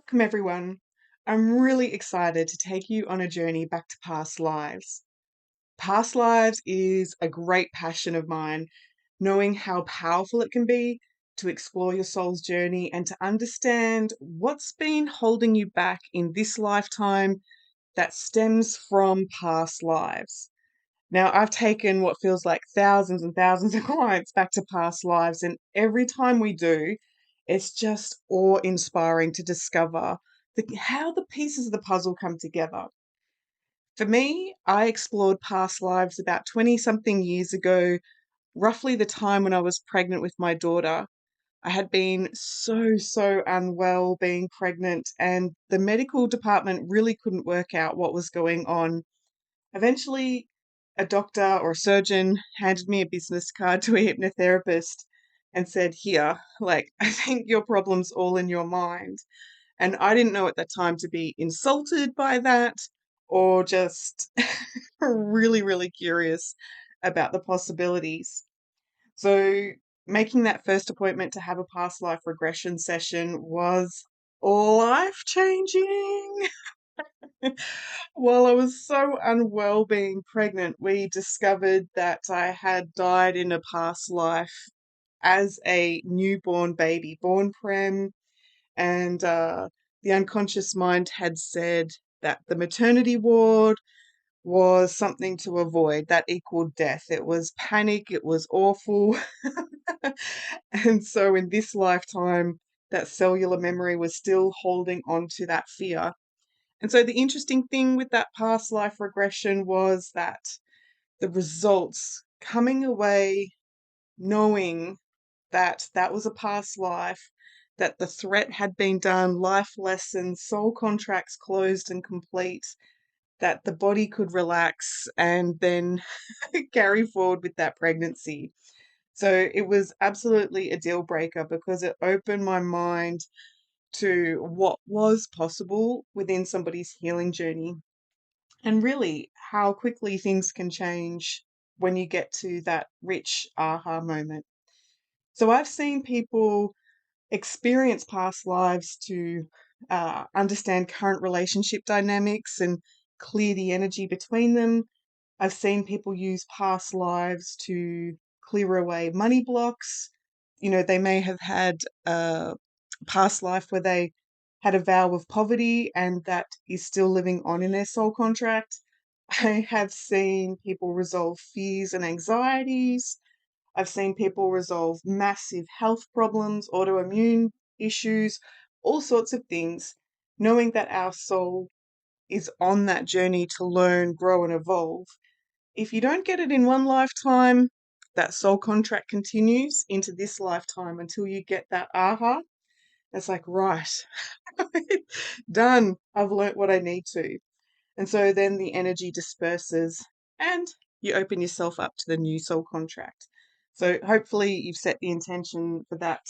Welcome, everyone. I'm really excited to take you on a journey back to past lives. Past lives is a great passion of mine, knowing how powerful it can be to explore your soul's journey and to understand what's been holding you back in this lifetime that stems from past lives. Now, I've taken what feels like thousands and thousands of clients back to past lives, and every time we do, it's just awe-inspiring to discover how the pieces of the puzzle come together. For me, I explored past lives about 20 something years ago, roughly the time when I was pregnant with my daughter. I had been so unwell being pregnant, and the medical department really couldn't work out what was going on. Eventually, a doctor or a surgeon handed me a business card to a hypnotherapist and said, Here, like, I think your problem's all in your mind. And I didn't know at that time to be insulted by that or just really curious about the possibilities. So, making that first appointment to have a past life regression session was life changing. While I was so unwell being pregnant, we discovered that I had died in a past life as a newborn baby, born prem, and the unconscious mind had said that the maternity ward was something to avoid. That equaled death. It was panic, it was awful. And so in this lifetime, that cellular memory was still holding on to that fear. And so the interesting thing with that past life regression was that the results coming away knowing that that was a past life, that the threat had been done, life lessons, soul contracts closed and complete, that the body could relax and then carry forward with that pregnancy. So it was absolutely a deal breaker because it opened my mind to what was possible within somebody's healing journey and really how quickly things can change when you get to that rich aha moment. So I've seen people experience past lives to understand current relationship dynamics and clear the energy between them. I've seen people use past lives to clear away money blocks. You know, they may have had a past life where they had a vow of poverty and that is still living on in their soul contract. I have seen people resolve fears and anxieties. I've seen people resolve massive health problems, autoimmune issues, all sorts of things, knowing that our soul is on that journey to learn, grow, and evolve. If you don't get it in one lifetime, that soul contract continues into this lifetime until you get that aha. It's like, right, done. I've learnt what I need to. And so then the energy disperses and you open yourself up to the new soul contract. So hopefully you've set the intention for that,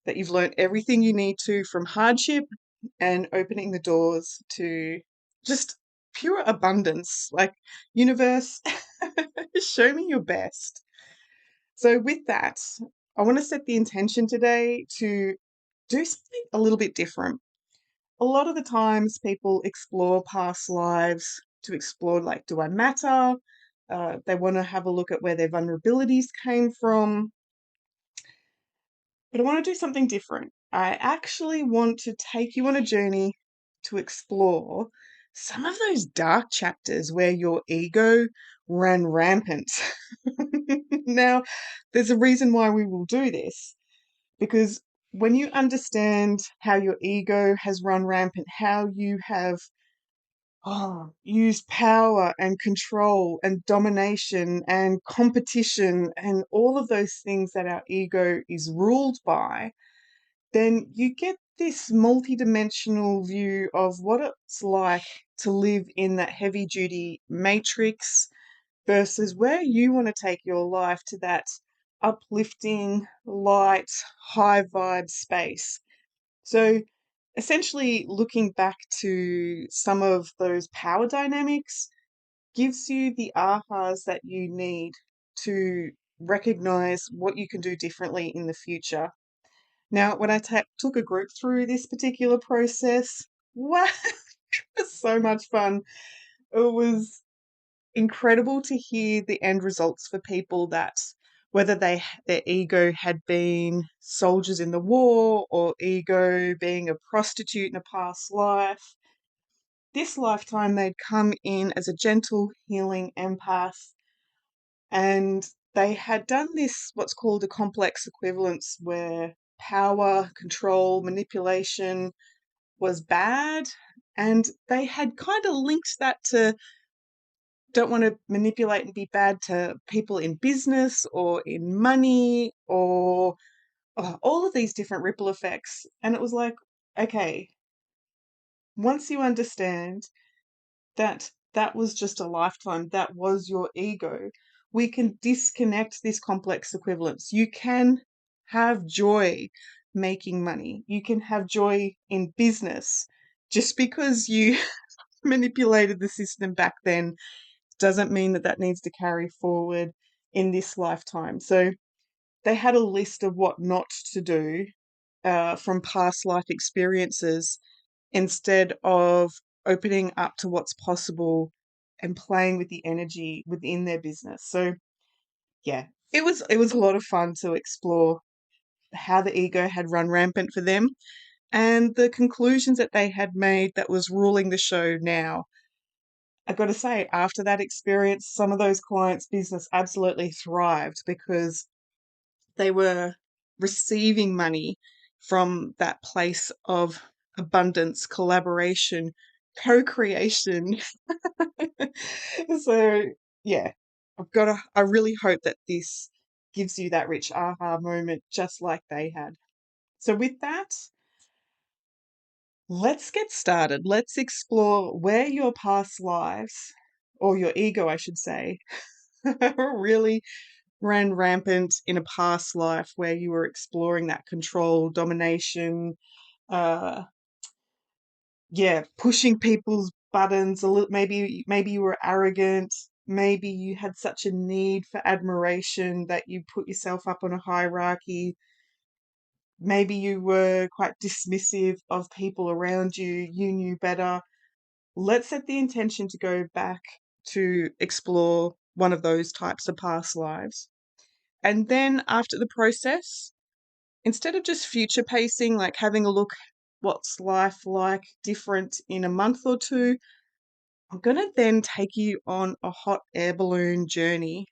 that you've learnt everything you need to from hardship and opening the doors to just pure abundance. Like, universe, show me your best. So with that, I want to set the intention today to do something a little bit different. A lot of the times people explore past lives to explore, like, do I matter? They want to have a look at where their vulnerabilities came from. But I want to do something different. I actually want to take you on a journey to explore some of those dark chapters where your ego ran rampant. Now, there's a reason why we will do this, because when you understand how your ego has run rampant, how you have used power and control and domination and competition and all of those things that our ego is ruled by, then you get this multidimensional view of what it's like to live in that heavy duty matrix versus where you want to take your life to that uplifting, light, high vibe space. So essentially, looking back to some of those power dynamics gives you the ahas that you need to recognize what you can do differently in the future. Now, when I took a group through this particular process, wow, it was so much fun. It was incredible to hear the end results for people that whether their ego had been soldiers in the war or ego being a prostitute in a past life. This lifetime they'd come in as a gentle healing empath, and they had done this what's called a complex equivalence, where power, control, manipulation was bad, and they had kind of linked that to don't want to manipulate and be bad to people in business or in money or all of these different ripple effects. And it was like, okay, once you understand that that was just a lifetime, that was your ego, we can disconnect this complex equivalence. You can have joy making money, you can have joy in business. Just because you manipulated the system back then doesn't mean that that needs to carry forward in this lifetime. So they had a list of what not to do from past life experiences instead of opening up to what's possible and playing with the energy within their business. So yeah, it was a lot of fun to explore how the ego had run rampant for them and the conclusions that they had made that was ruling the show now. I got to say, after that experience, some of those clients' business absolutely thrived because they were receiving money from that place of abundance, collaboration, co-creation. So, yeah, I really hope that this gives you that rich aha moment just like they had. So, with that, let's get started. Let's explore where your past lives, or your ego, I should say, really ran rampant in a past life where you were exploring that control, domination, uh, yeah, pushing people's buttons a little. Maybe you were arrogant. Maybe you had such a need for admiration that you put yourself up on a hierarchy. Maybe you were quite dismissive of people around you. You knew better. Let's set the intention to go back to explore one of those types of past lives. And then after the process, instead of just future pacing, like having a look what's life like different in a month or two, I'm going to then take you on a hot air balloon journey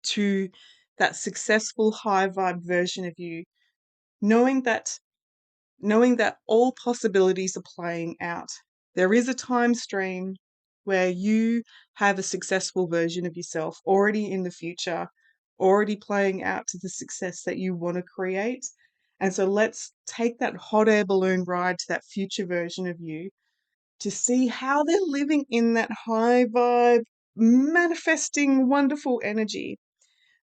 to that successful high vibe version of you, knowing that knowing that all possibilities are playing out. There is a time stream where you have a successful version of yourself already in the future, already playing out to the success that you want to create. And so let's take that hot air balloon ride to that future version of you to see how they're living in that high vibe, manifesting wonderful energy.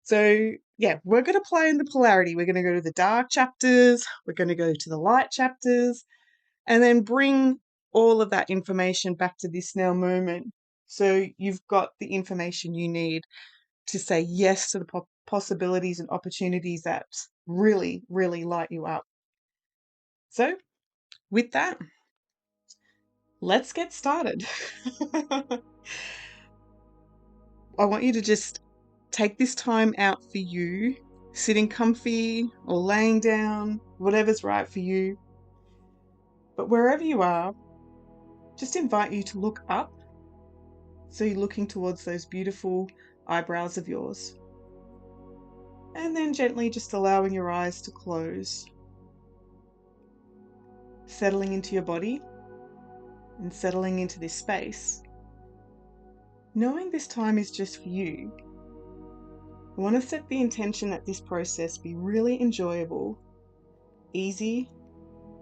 So, yeah, we're going to play in the polarity. We're going to go to the dark chapters, we're going to go to the light chapters, and then bring all of that information back to this now moment. So you've got the information you need to say yes to the possibilities and opportunities that really, really light you up. So, with that, let's get started. I want you to just take this time out for you, sitting comfy or laying down, whatever's right for you. But wherever you are, just invite you to look up. So you're looking towards those beautiful eyebrows of yours. And then gently just allowing your eyes to close, settling into your body and settling into this space. Knowing this time is just for you, I want to set the intention that this process be really enjoyable, easy,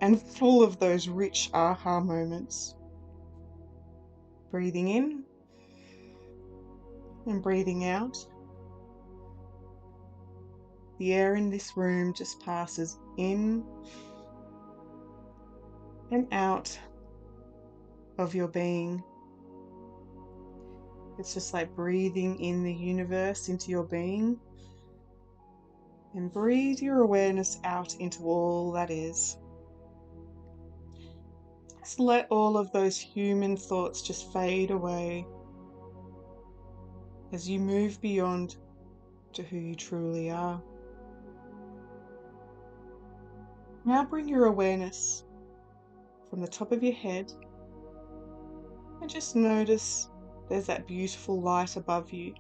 and full of those rich aha moments. Breathing in and breathing out. The air in this room just passes in and out of your being. It's just like breathing in the universe into your being. And breathe your awareness out into all that is. Just let all of those human thoughts just fade away as you move beyond to who you truly are. Now bring your awareness from the top of your head and just notice there's that beautiful light above you.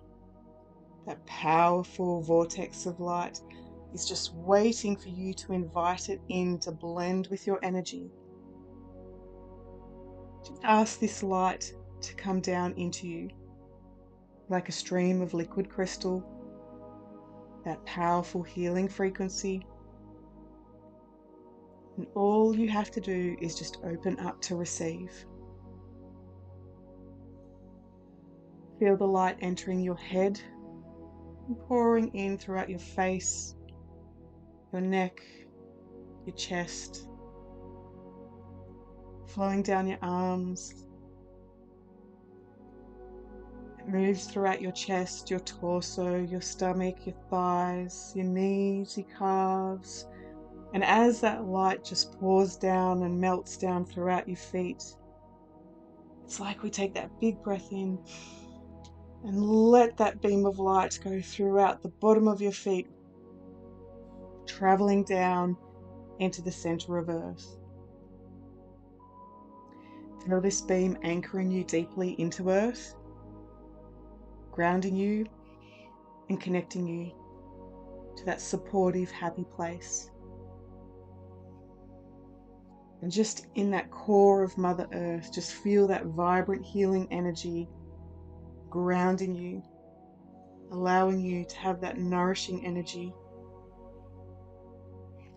That powerful vortex of light is just waiting for you to invite it in to blend with your energy. Just ask this light to come down into you like a stream of liquid crystal, that powerful healing frequency. And all you have to do is just open up to receive. Feel the light entering your head and pouring in throughout your face, your neck, your chest, flowing down your arms. It moves throughout your chest, your torso, your stomach, your thighs, your knees, your calves. And as that light just pours down and melts down throughout your feet, it's like we take that big breath in and let that beam of light go throughout the bottom of your feet, traveling down into the center of Earth. Feel this beam anchoring you deeply into Earth, grounding you and connecting you to that supportive, happy place. And just in that core of Mother Earth, just feel that vibrant healing energy grounding you, allowing you to have that nourishing energy.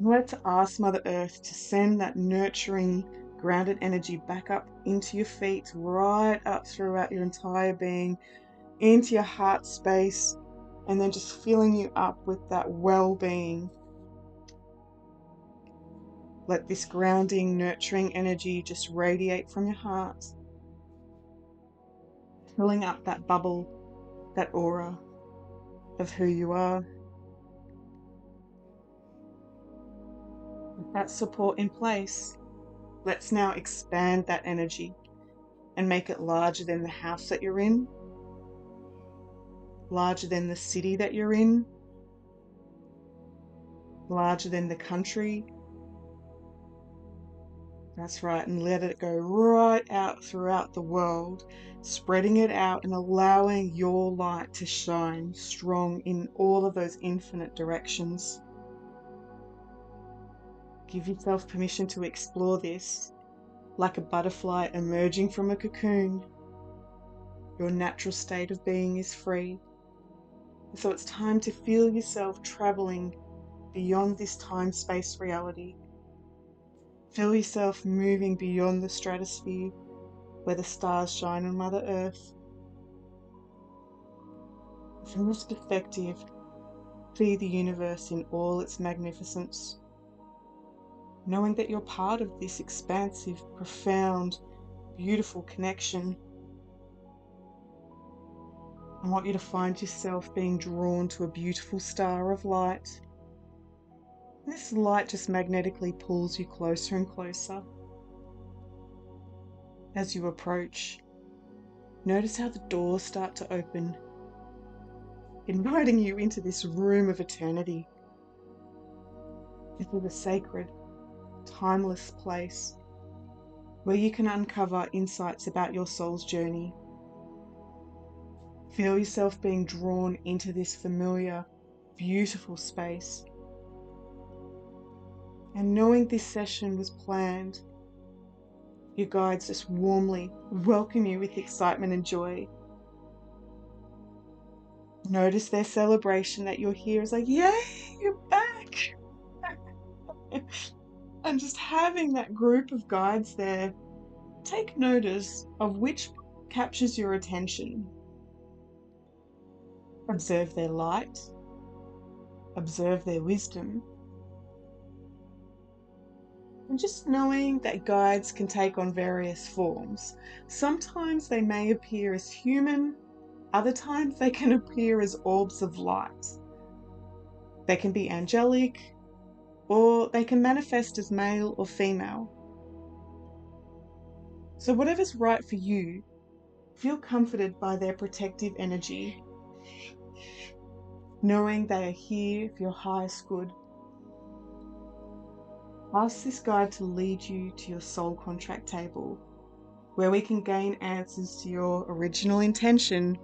Let's ask Mother Earth to send that nurturing, grounded energy back up into your feet, right up throughout your entire being, into your heart space, and then just filling you up with that well-being. Let this grounding, nurturing energy just radiate from your heart, filling up that bubble, that aura of who you are. With that support in place, let's now expand that energy and make it larger than the house that you're in, larger than the city that you're in, larger than the country. That's right, and let it go right out throughout the world, spreading it out and allowing your light to shine strong in all of those infinite directions. Give yourself permission to explore this like a butterfly emerging from a cocoon. Your natural state of being is free. So it's time to feel yourself traveling beyond this time-space reality. Feel yourself moving beyond the stratosphere where the stars shine on Mother Earth. From this perspective, see the universe in all its magnificence, knowing that you're part of this expansive, profound, beautiful connection. I want you to find yourself being drawn to a beautiful star of light. And this light just magnetically pulls you closer and closer. As you approach, notice how the doors start to open, inviting you into this room of eternity. This is a sacred, timeless place where you can uncover insights about your soul's journey. Feel yourself being drawn into this familiar, beautiful space. And knowing this session was planned, your guides just warmly welcome you with excitement and joy. Notice their celebration that you're here is like, yay, you're back. And just having that group of guides there, take notice of which captures your attention. Observe their light, observe their wisdom, and just knowing that guides can take on various forms. Sometimes they may appear as human, other times they can appear as orbs of light. They can be angelic, or they can manifest as male or female. So whatever's right for you, feel comforted by their protective energy, knowing they are here for your highest good. Ask this guide to lead you to your soul contract table, where we can gain answers to your original intention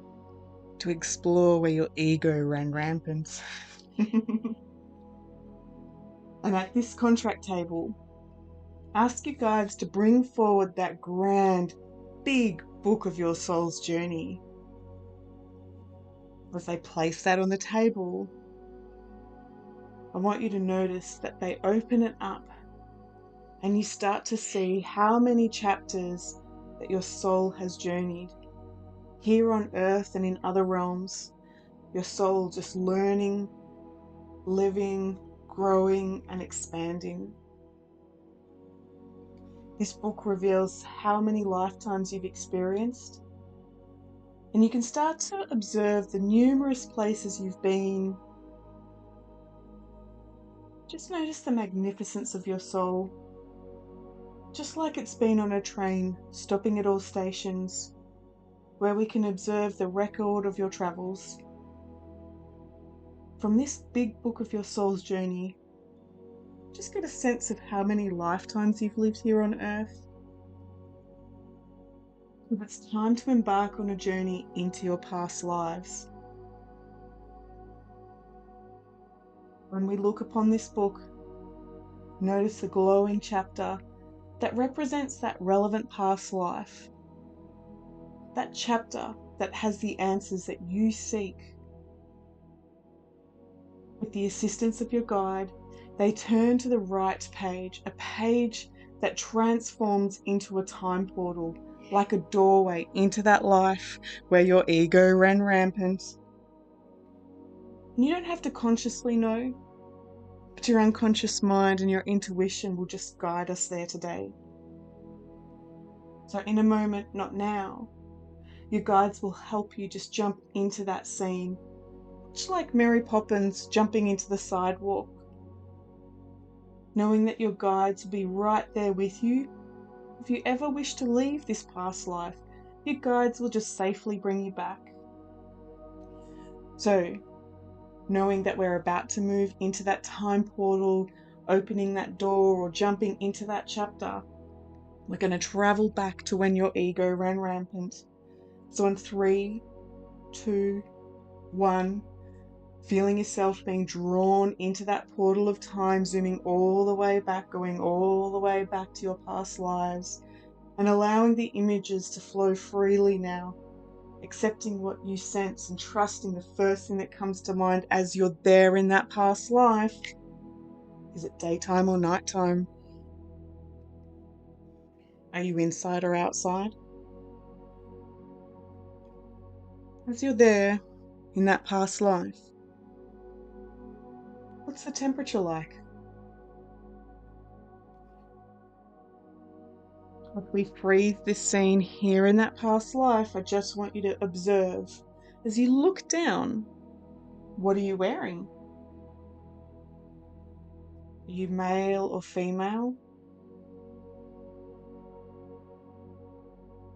to explore where your ego ran rampant. And at this contract table, ask your guides to bring forward that grand, big book of your soul's journey. As they place that on the table, I want you to notice that they open it up and you start to see how many chapters that your soul has journeyed. Here on earth and in other realms, your soul just learning, living, growing, and expanding. This book reveals how many lifetimes you've experienced, and you can start to observe the numerous places you've been. Just notice the magnificence of your soul, just like it's been on a train, stopping at all stations, where we can observe the record of your travels. From this big book of your soul's journey, just get a sense of how many lifetimes you've lived here on earth. It's time to embark on a journey into your past lives. When we look upon this book, notice the glowing chapter that represents that relevant past life. That chapter that has the answers that you seek. With the assistance of your guide, they turn to the right page, a page that transforms into a time portal, like a doorway into that life where your ego ran rampant. And you don't have to consciously know, but your unconscious mind and your intuition will just guide us there today. So in a moment, not now, your guides will help you just jump into that scene, much like Mary Poppins jumping into the sidewalk, knowing that your guides will be right there with you. If you ever wish to leave this past life, your guides will just safely bring you back. So, knowing that we're about to move into that time portal, opening that door or jumping into that chapter, we're going to travel back to when your ego ran rampant. So in 3, 2, 1, feeling yourself being drawn into that portal of time, zooming all the way back, going all the way back to your past lives, and allowing the images to flow freely now, accepting what you sense and trusting the first thing that comes to mind as you're there in that past life. Is it daytime or nighttime? Are you inside or outside? As you're there in that past life, what's the temperature like? If we freeze this scene here in that past life, I just want you to observe. As you look down, what are you wearing? Are you male or female?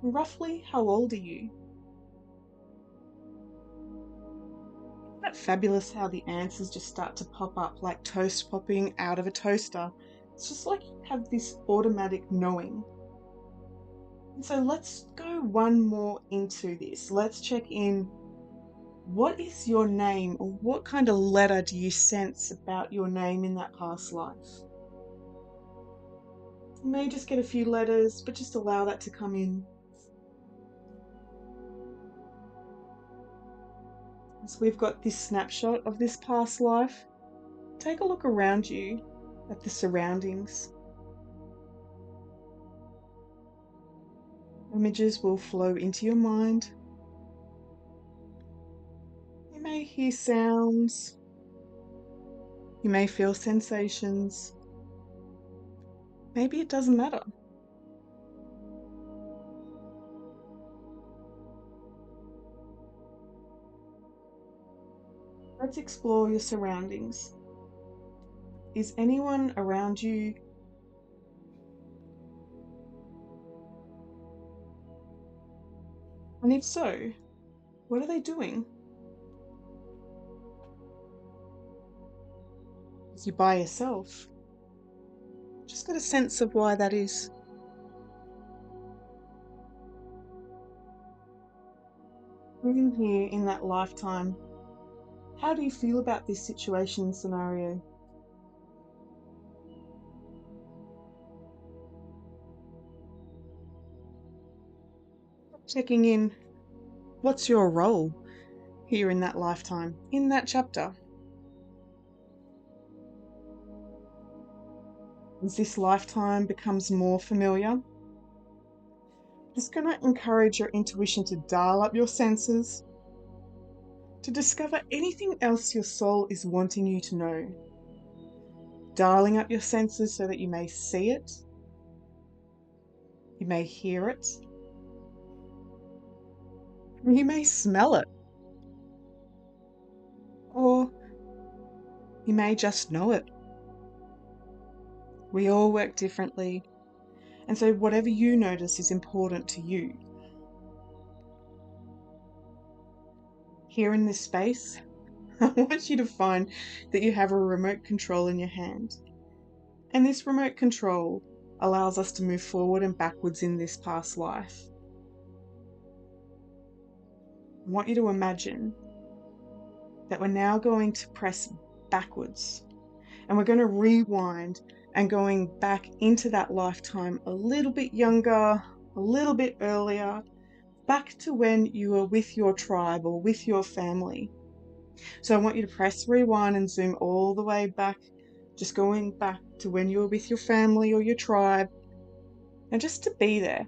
Roughly, how old are you? Isn't that fabulous how the answers just start to pop up like toast popping out of a toaster? It's just like you have this automatic knowing. And so let's go one more into this. Let's check in. What is your name, or what kind of letter do you sense about your name in that past life? You may just get a few letters, but just allow that to come in. So we've got this snapshot of this past life. Take a look around you at the surroundings. Images will flow into your mind. You may hear sounds. You may feel sensations. Maybe it doesn't matter. Let's explore your surroundings. Is anyone around you? And if so, what are they doing? If you're by yourself, just get a sense of why that is. Being here in that lifetime, how do you feel about this situation and scenario? Checking in, what's your role here in that lifetime, in that chapter? As this lifetime becomes more familiar, just going to encourage your intuition to dial up your senses, to discover anything else your soul is wanting you to know. Dialing up your senses so that you may see it, you may hear it, you may smell it, or you may just know it. We all work differently, and so whatever you notice is important to you. Here in this space, I want you to find that you have a remote control in your hand. And this remote control allows us to move forward and backwards in this past life. I want you to imagine that we're now going to press backwards, and we're going to rewind and going back into that lifetime a little bit younger, a little bit earlier, back to when you were with your tribe or with your family. So I want you to press rewind and zoom all the way back, just going back to when you were with your family or your tribe, and just to be there.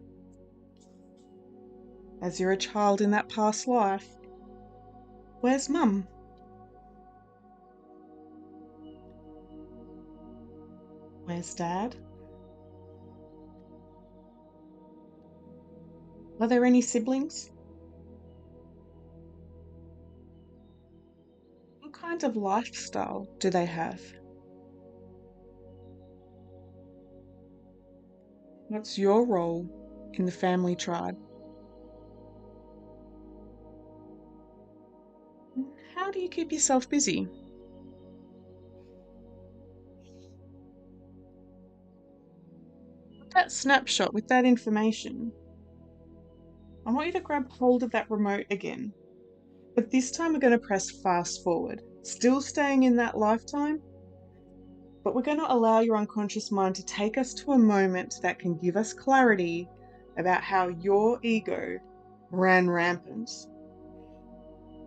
As you're a child in that past life, where's mum? Where's dad? Are there any siblings? What kind of lifestyle do they have? What's your role in the family tribe? How do you keep yourself busy? With that snapshot, with that information, I want you to grab hold of that remote again. But this time we're going to press fast forward, still staying in that lifetime, but we're going to allow your unconscious mind to take us to a moment that can give us clarity about how your ego ran rampant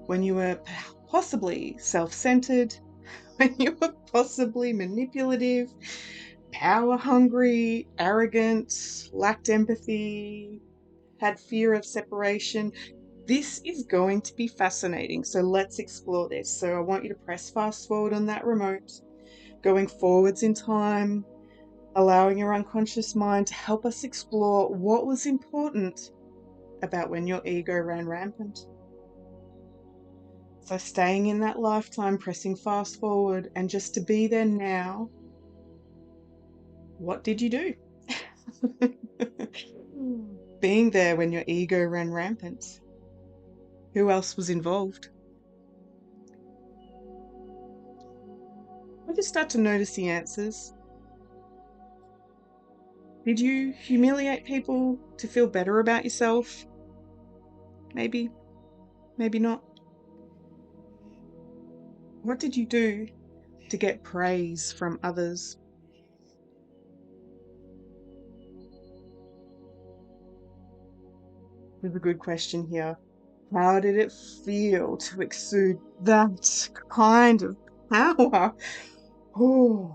when you were possibly self-centered, when you were possibly manipulative, power hungry, arrogant, lacked empathy, had fear of separation. This is going to be fascinating, so let's explore this. So I want you to press fast forward on that remote, going forwards in time, allowing your unconscious mind to help us explore what was important about when your ego ran rampant. So staying in that lifetime, pressing fast forward, and just to be there now, what did you do? Being there when your ego ran rampant. Who else was involved? I just start to notice the answers. Did you humiliate people to feel better about yourself? Maybe, maybe not. What did you do to get praise from others? There's a good question here. How did it feel to exude that kind of power? Oh.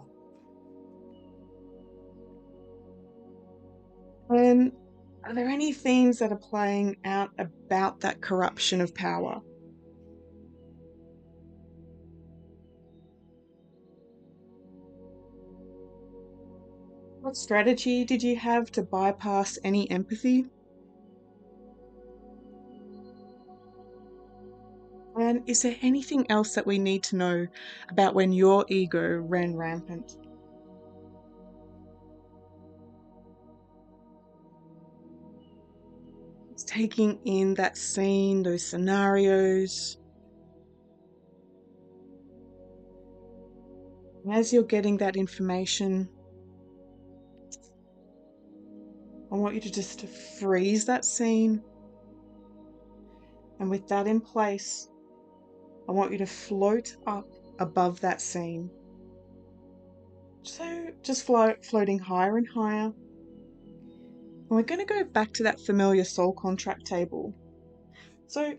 And are there any themes that are playing out about that corruption of power? What strategy did you have to bypass any empathy? And is there anything else that we need to know about when your ego ran rampant? It's taking in that scene, those scenarios. And as you're getting that information, I want you to just freeze that scene. And with that in place, I want you to float up above that scene. So just floating higher and higher. And we're going to go back to that familiar soul contract table. So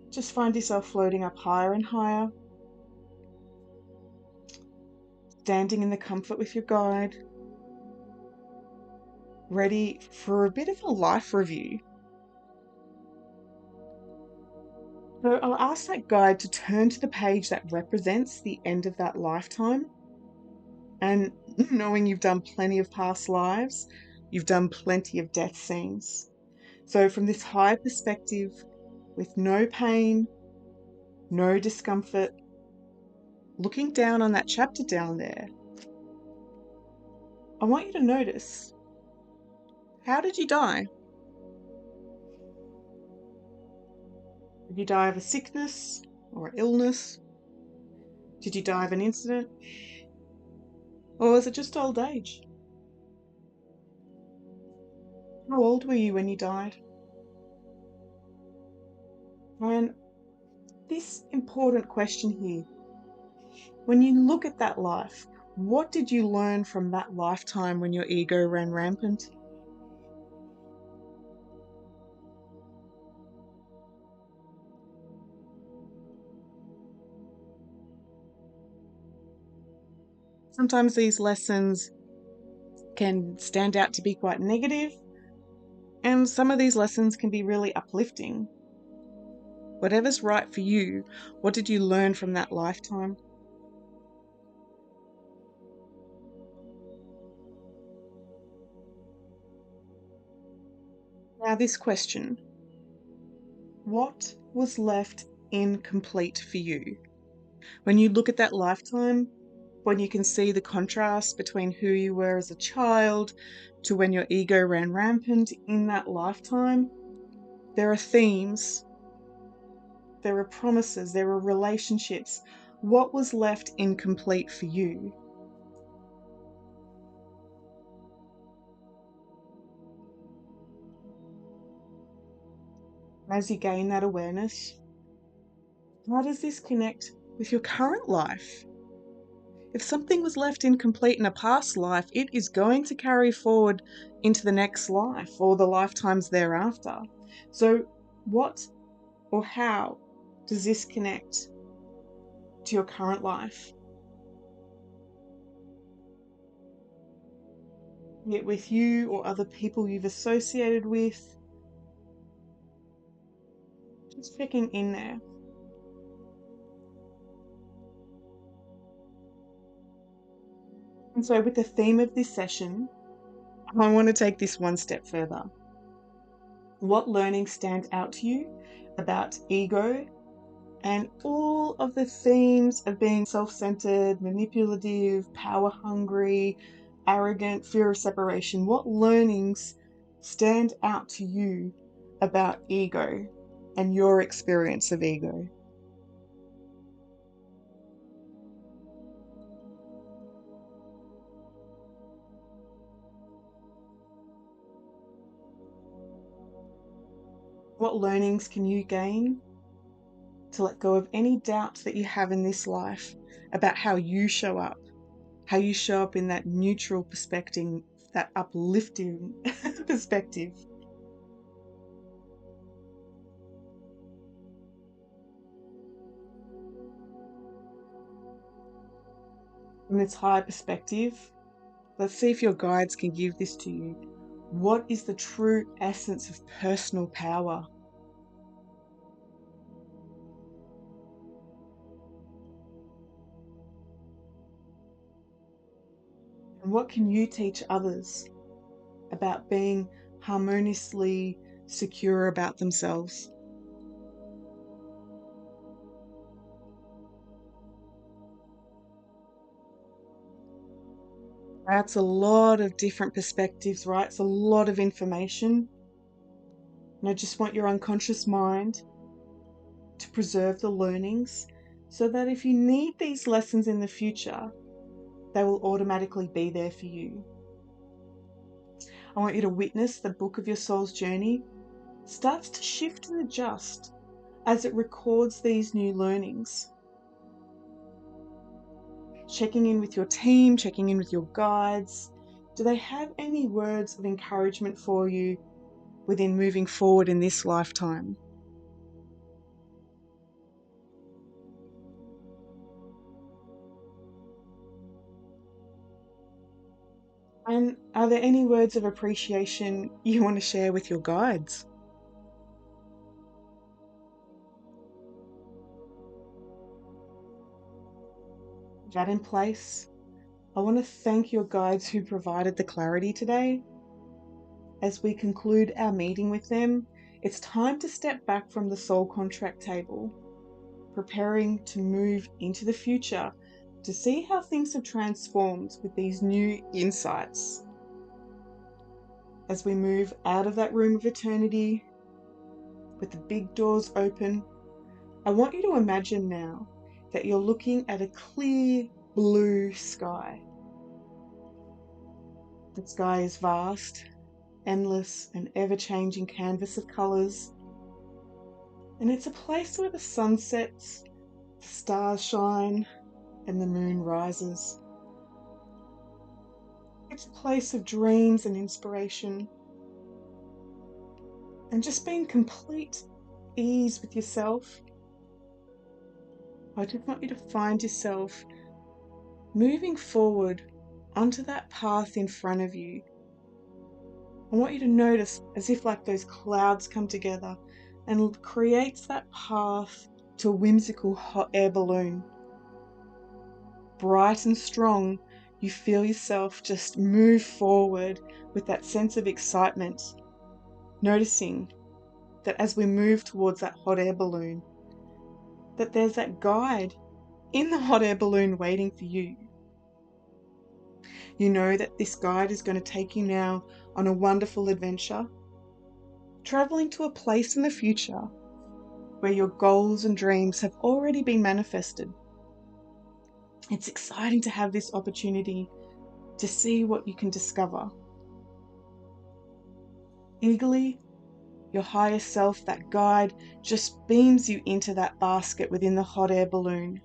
just find yourself floating up higher and higher, standing in the comfort with your guide, ready for a bit of a life review. So I'll ask that guide to turn to the page that represents the end of that lifetime. And knowing you've done plenty of past lives, you've done plenty of death scenes. So from this higher perspective, with no pain, no discomfort, looking down on that chapter down there, I want you to notice, how did you die? Did you die of a sickness or illness? Did you die of an incident? Or was it just old age? How old were you when you died? And this important question here, when you look at that life, what did you learn from that lifetime when your ego ran rampant? Sometimes these lessons can stand out to be quite negative, and some of these lessons can be really uplifting. Whatever's right for you, what did you learn from that lifetime? Now, this question, what was left incomplete for you? When you look at that lifetime, when you can see the contrast between who you were as a child to when your ego ran rampant in that lifetime, there are themes, there are promises, there are relationships. What was left incomplete for you? As you gain that awareness, how does this connect with your current life? If something was left incomplete in a past life, it is going to carry forward into the next life or the lifetimes thereafter. So, what or how does this connect to your current life? Be it with you or other people you've associated with, just checking in there. And so, with the theme of this session, I want to take this one step further. What learnings stand out to you about ego and all of the themes of being self-centered, manipulative, power-hungry, arrogant, fear of separation? What learnings stand out to you about ego and your experience of ego? What learnings can you gain to let go of any doubts that you have in this life about how you show up in that neutral perspective, that uplifting perspective? From this higher perspective, let's see if your guides can give this to you. What is the true essence of personal power? And what can you teach others about being harmoniously secure about themselves? That's a lot of different perspectives, right? It's a lot of information. And I just want your unconscious mind to preserve the learnings so that if you need these lessons in the future, they will automatically be there for you. I want you to witness the book of your soul's journey starts to shift and adjust as it records these new learnings. Checking in with your team, checking in with your guides. Do they have any words of encouragement for you within moving forward in this lifetime? And are there any words of appreciation you want to share with your guides? With that in place, I want to thank your guides who provided the clarity today. As we conclude our meeting with them, it's time to step back from the soul contract table, preparing to move into the future to see how things have transformed with these new insights. As we move out of that room of eternity with the big doors open, I want you to imagine now that you're looking at a clear blue sky. The sky is vast, endless, and ever-changing canvas of colours, and it's a place where the sun sets, the stars shine, and the moon rises. It's a place of dreams and inspiration, and just being complete ease with yourself. I just want you to find yourself moving forward onto that path in front of you. I want you to notice as if like those clouds come together and creates that path to a whimsical hot air balloon. Bright and strong, you feel yourself just move forward with that sense of excitement, noticing that as we move towards that hot air balloon, that there's that guide in the hot air balloon waiting for you. You know that this guide is going to take you now on a wonderful adventure, traveling to a place in the future where your goals and dreams have already been manifested. It's exciting to have this opportunity to see what you can discover. Eagerly, your higher self, that guide, just beams you into that basket within the hot air balloon.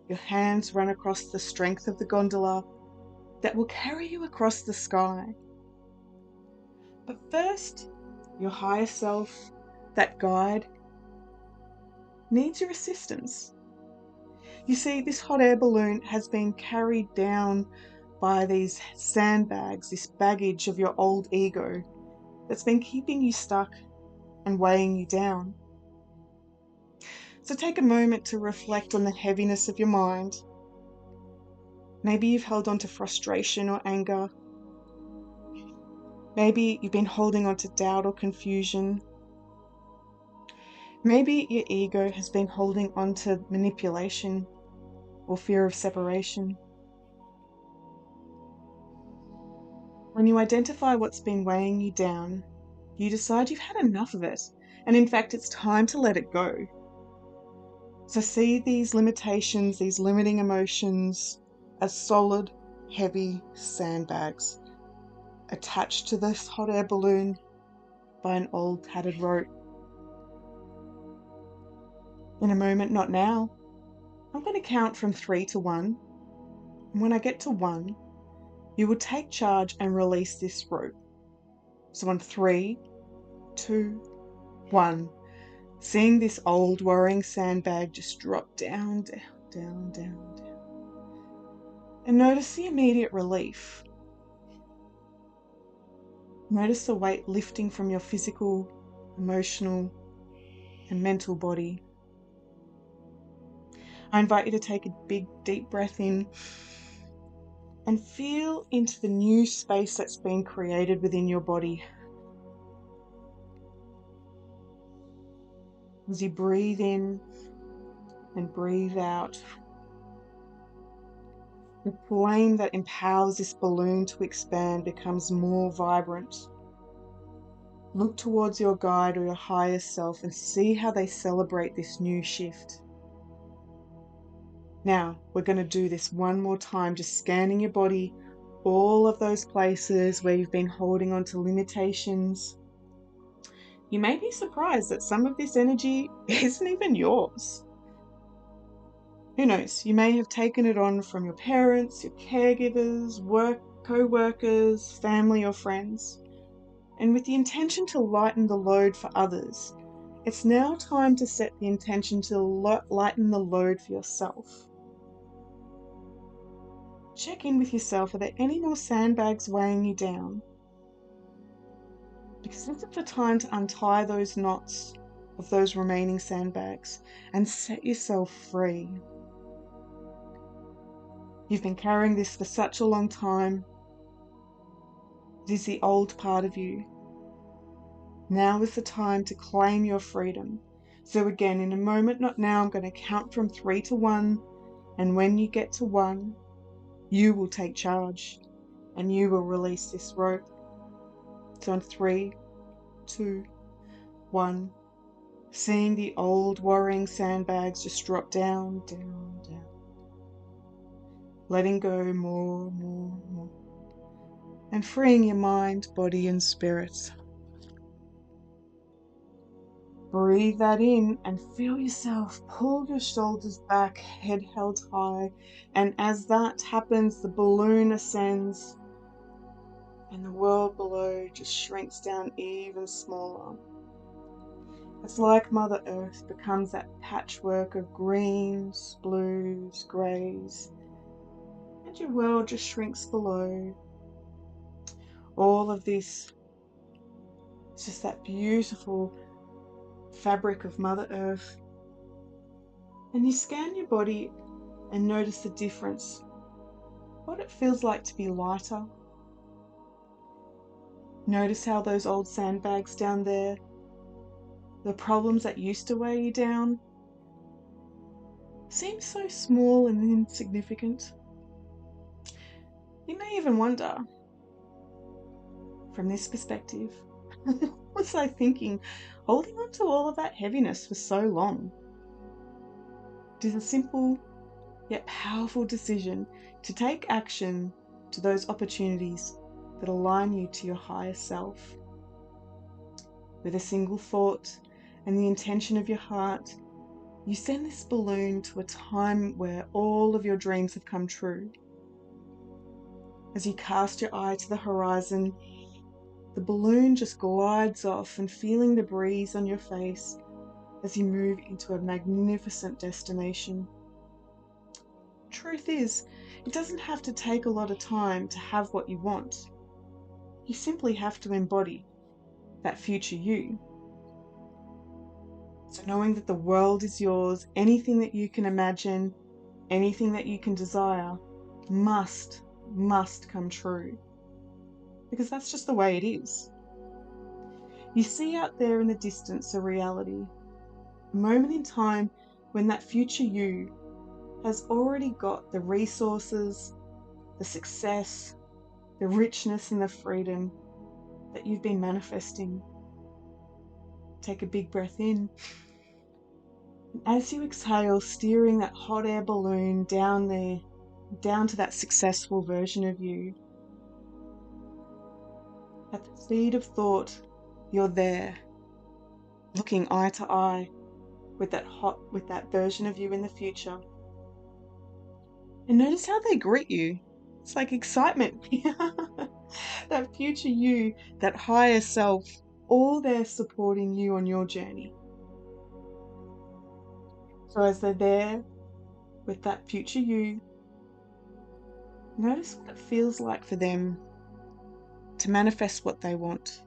Your hands run across the strength of the gondola that will carry you across the sky. But first, your higher self, that guide, needs your assistance. You see, this hot air balloon has been carried down by these sandbags, this baggage of your old ego that's been keeping you stuck and weighing you down. So take a moment to reflect on the heaviness of your mind. Maybe you've held on to frustration or anger. Maybe you've been holding on to doubt or confusion. Maybe your ego has been holding on to manipulation or fear of separation. When you identify what's been weighing you down, you decide you've had enough of it, and in fact, it's time to let it go. So see these limitations, these limiting emotions, as solid, heavy sandbags attached to this hot air balloon by an old tattered rope. In a moment, not now, I'm going to count from 3 to 1. And when I get to 1, you will take charge and release this rope. So on 3, 2, 1, seeing this old worrying sandbag just drop down, down, down, down, down. And notice the immediate relief. Notice the weight lifting from your physical, emotional, and mental body. I invite you to take a big, deep breath in and feel into the new space that's been created within your body. As you breathe in and breathe out, The flame that empowers this balloon to expand becomes more vibrant. Look towards your guide or your higher self and see how they celebrate this new shift. Now, we're going to do this one more time, just scanning your body, all of those places where you've been holding on to limitations. You may be surprised that some of this energy isn't even yours. Who knows? You may have taken it on from your parents, your caregivers, co-workers, family or friends. And with the intention to lighten the load for others, it's now time to set the intention to lighten the load for yourself. Check in with yourself. Are there any more sandbags weighing you down? Because this is the time to untie those knots of those remaining sandbags and set yourself free. You've been carrying this for such a long time. It is the old part of you. Now is the time to claim your freedom. So again, in a moment, not now, I'm going to count from 3 to 1. And when you get to 1, you will take charge and you will release this rope. So on 3, 2, 1, seeing the old worrying sandbags just drop down, down, down. Letting go more, more, more. And freeing your mind, body and spirit. Breathe that in and feel yourself pull your shoulders back, head held high. And as that happens, the balloon ascends and the world below just shrinks down even smaller. It's like Mother Earth becomes that patchwork of greens, blues, greys, and your world just shrinks below. All of this is just that beautiful fabric of Mother Earth. And you scan your body and notice the difference, what it feels like to be lighter. Notice how those old sandbags down there, the problems that used to weigh you down, seem so small and insignificant. You may even wonder, from this perspective, what was I thinking, holding on to all of that heaviness for so long? It is a simple yet powerful decision to take action to those opportunities that align you to your higher self. With a single thought and the intention of your heart, you send this balloon to a time where all of your dreams have come true. As you cast your eye to the horizon, the balloon just glides off and feeling the breeze on your face as you move into a magnificent destination. Truth is, it doesn't have to take a lot of time to have what you want. You simply have to embody that future you. So knowing that the world is yours, anything that you can imagine, anything that you can desire, must come true. Because that's just the way it is. You see out there in the distance a reality, a moment in time when that future you has already got the resources, the success, the richness and the freedom that you've been manifesting. Take a big breath in. And as you exhale, steering that hot air balloon down there, down to that successful version of you. At the speed of thought, you're there, looking eye to eye with that version of you in the future. And notice how they greet you. It's like excitement. That future you, that higher self, all there supporting you on your journey. So as they're there with that future you, notice what it feels like for them to manifest what they want.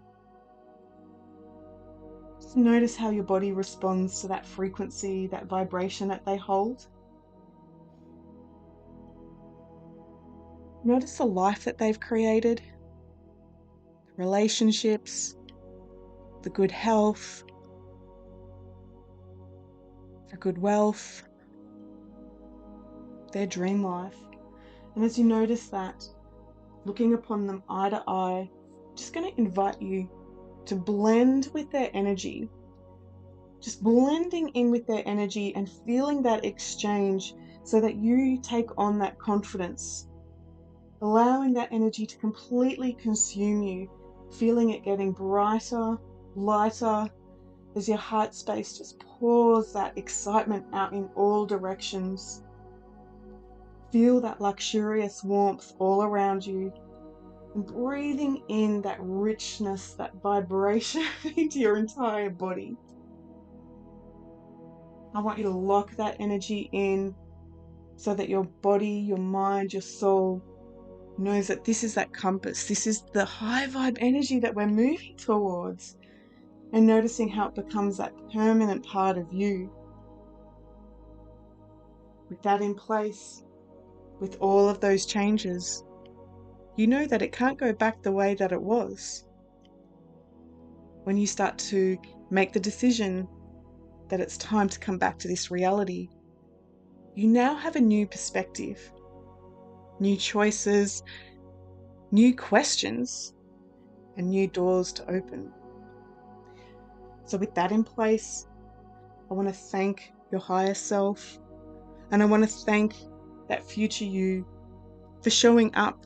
Just notice how your body responds to that frequency, that vibration that they hold. Notice the life that they've created, the relationships, the good health, the good wealth, their dream life. And as you notice that, looking upon them eye to eye, I'm just going to invite you to blend with their energy, just blending in with their energy and feeling that exchange so that you take on that confidence, allowing that energy to completely consume you, feeling it getting brighter, lighter, as your heart space just pours that excitement out in all directions. Feel that luxurious warmth all around you and breathing in that richness, that vibration into your entire body. I want you to lock that energy in so that your body, your mind, your soul knows that this is that compass. This is the high vibe energy that we're moving towards, and noticing how it becomes that permanent part of you. With that in place, with all of those changes, you know that it can't go back the way that it was. When you start to make the decision that it's time to come back to this reality, you now have a new perspective, new choices, new questions, and new doors to open. So with that in place, I want to thank your higher self, and I want to thank that future you for showing up.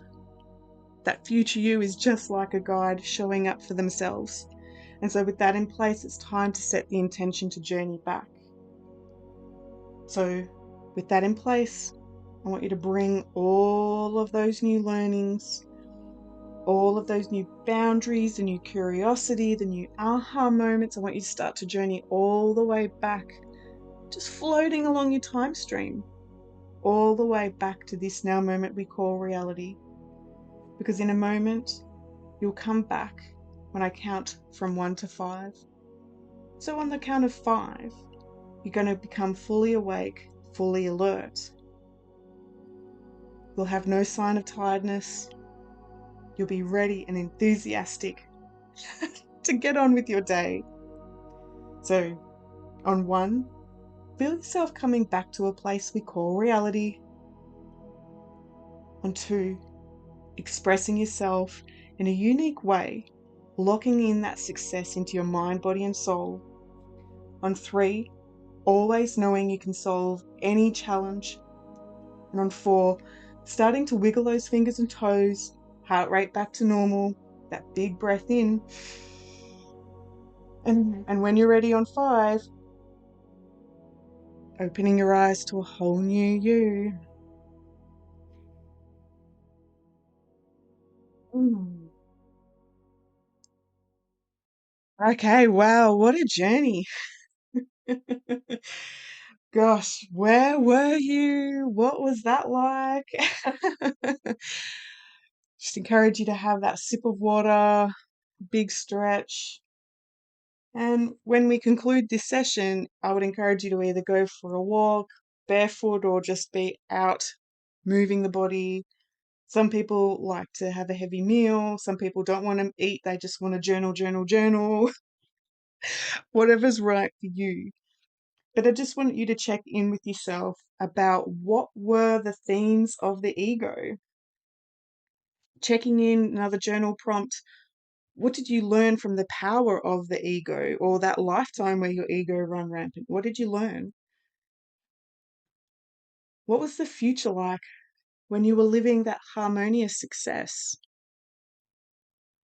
That future you is just like a guide showing up for themselves. And so with that in place, it's time to set the intention to journey back. So with that in place, I want you to bring all of those new learnings, all of those new boundaries, the new curiosity, the new aha moments. I want you to start to journey all the way back, just floating along your time stream, all the way back to this now moment we call reality. Because in a moment, you'll come back when I count from 1 to 5. So on the count of 5, you're going to become fully awake, fully alert. You'll have no sign of tiredness. You'll be ready and enthusiastic to get on with your day. So on 1, feel yourself coming back to a place we call reality. On 2, expressing yourself in a unique way, locking in that success into your mind, body, and soul. On 3, always knowing you can solve any challenge. And on 4, starting to wiggle those fingers and toes, heart rate back to normal, that big breath in. And when you're ready on 5, opening your eyes to a whole new you. Mm. Okay, wow, what a journey. Gosh, where were you? What was that like? Just encourage you to have that sip of water, big stretch. And when we conclude this session, I would encourage you to either go for a walk, barefoot, or just be out moving the body. Some people like to have a heavy meal. Some people don't want to eat. They just want to journal, journal, journal, whatever's right for you. But I just want you to check in with yourself about what were the themes of the ego. Checking in, another journal prompt. What did you learn from the power of the ego, or that lifetime where your ego run rampant? What did you learn? What was the future like when you were living that harmonious success?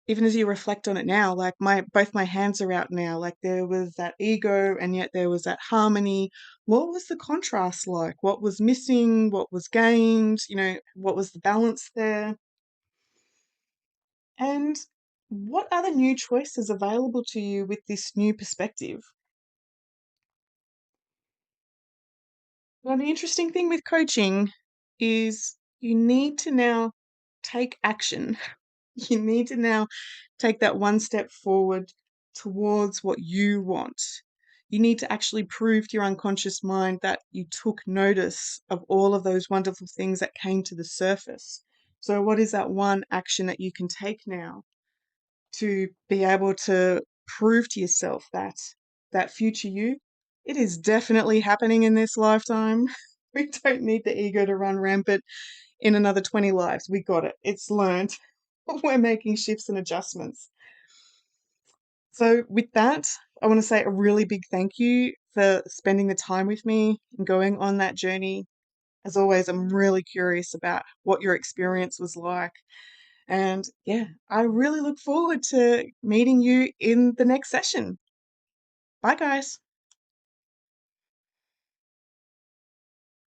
Even as you reflect on it now, like both my hands are out now, like there was that ego and yet there was that harmony. What was the contrast like? What was missing? What was gained? What was the balance there? And what are the new choices available to you with this new perspective? Well, the interesting thing with coaching is you need to now take action. You need to now take that one step forward towards what you want. You need to actually prove to your unconscious mind that you took notice of all of those wonderful things that came to the surface. So, what is that one action that you can take now to be able to prove to yourself that that future you, it is definitely happening in this lifetime? We don't need the ego to run rampant. in another 20 lives. We got it. It's learned. We're making shifts and adjustments. So, with that, I want to say a really big thank you for spending the time with me and going on that journey. As always, I'm really curious about what your experience was like. And yeah, I really look forward to meeting you in the next session. Bye, guys.